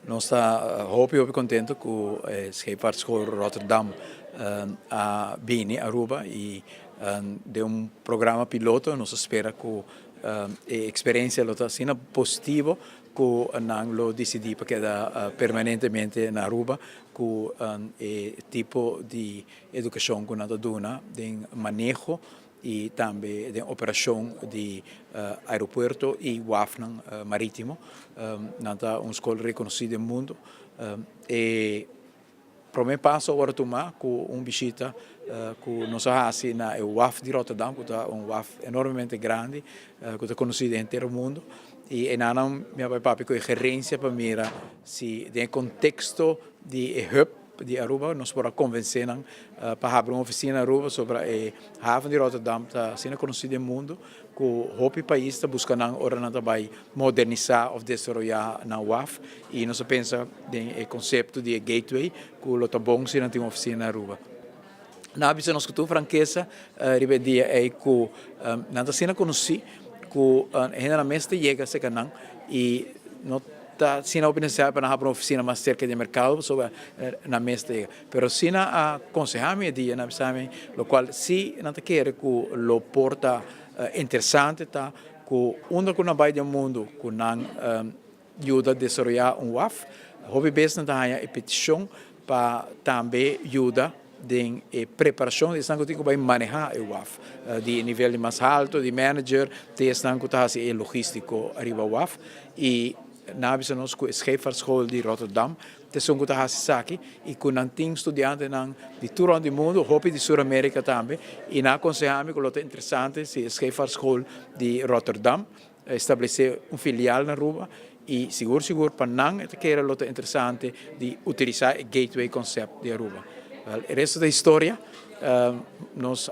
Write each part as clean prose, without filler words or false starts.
Nós está muito contente com a Scheepvaartschool Rotterdam a Bini, Aruba, e de programa piloto. Nós espera que a experiência está sendo positiva, que não decidi para quedar permanentemente na Aruba, com o tipo de educação que nós damos, de manejo e também de operação de aeroporto e WAF marítimo. Nada uma escola reconhecida no mundo. E para mim passo agora tomar com uma visita que nós fazemos na WAF de Rotterdam, que é WAF enormemente grande, que é conhecido em todo o mundo. E não meu pai com a gerência para mirar se no contexto de hub de Aruba, nós podemos convencer para abrir uma oficina em Aruba sobre a haven de Rotterdam, está sendo conhecida no mundo, que o país está buscando modernizar ou desenvolver na UAF, e nós pensamos no conceito de gateway, que o Lotabong se não tem uma oficina em Aruba. Na vista nós que franqueza, ripetia é que não está sendo conhecido, que generalmente chega a ser canão e não está sendo oportunidade para abrir uma oficina mais cerca do mercado sobre na mesa. Mas se não aconselhamos dia, não sabem, o qual se não quer que o porta interessante tá, que onde que não vai do mundo que não ajuda a desenvolver WAF, hobby best não tem a petição para também ajudar de preparação de estão que vai manejar o WAF de nível mais alto de manager de estão que está assim logístico arriba WAF e na vez nós com a Scheepvaartschool de Rotterdam te são que está assim aqui e com nanting estudantes de todo o mundo hope de Sul-América também e na aconselhamos que é interessante se a Scheepvaartschool de Rotterdam estabelecer filial na Aruba e seguro para não é que era interessante de utilizar o gateway concept de Aruba. O resto da história, nós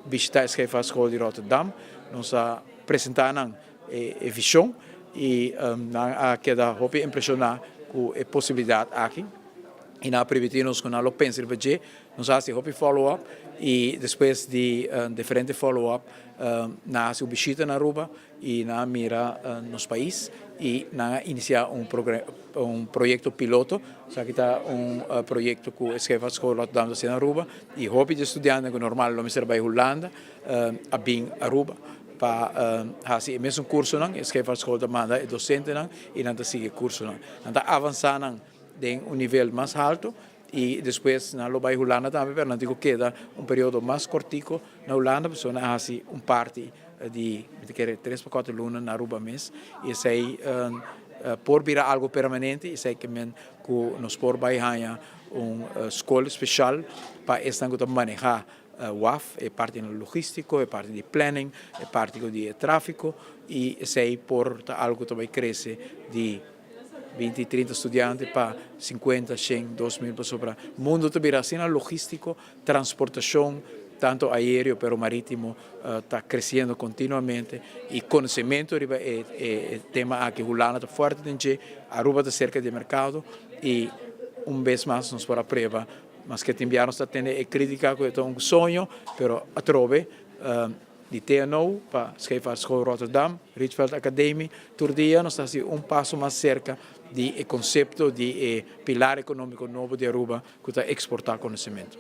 visitamos a Scheepvaartschool de Rotterdam, nós apresentamos a visão e queda impressionar com a possibilidade aqui. E na permitimos que nós pensemos que nós fazemos follow-up e depois de diferentes follow-up, nós visita na Aruba e na mira nos países e na iniciar projeto piloto, que está projeto que a Scheepvaartschool Rotterdam na Aruba e hobby de estudantes que normal não me vai Holanda, a bem Aruba para fazer o mesmo curso a Scheepvaartschool demanda docente e não seguir curso não avançar de nível mais alto e depois na lo vai Holanda também para não queda período mais curtico na Holanda pessoa faz parte de 3 para 4 lunas na Aruba mês e sei por virar algo permanente e sei que nos por vai ganhar escola especial para estar manejar WAF é parte do logístico, é parte de planning, é parte de tráfego e sei por algo que vai crescer de 20, 30 estudantes para 50, 100, 2.000 pessoas. O mundo também assim, logístico, transportação, tanto aéreo como marítimo, está crescendo continuamente e conhecimento é tema aqui Holanda está forte, Aruba está cerca do mercado e vez mais nos para prova, mas que enviaram está tendo a crítica que é sonho, mas a trove de TNO para Scheepvaartschool Rotterdam, Rietveld Academy, Turdia, nós estamos passo mais cerca do conceito de pilar econômico novo de Aruba que está exportar conhecimento.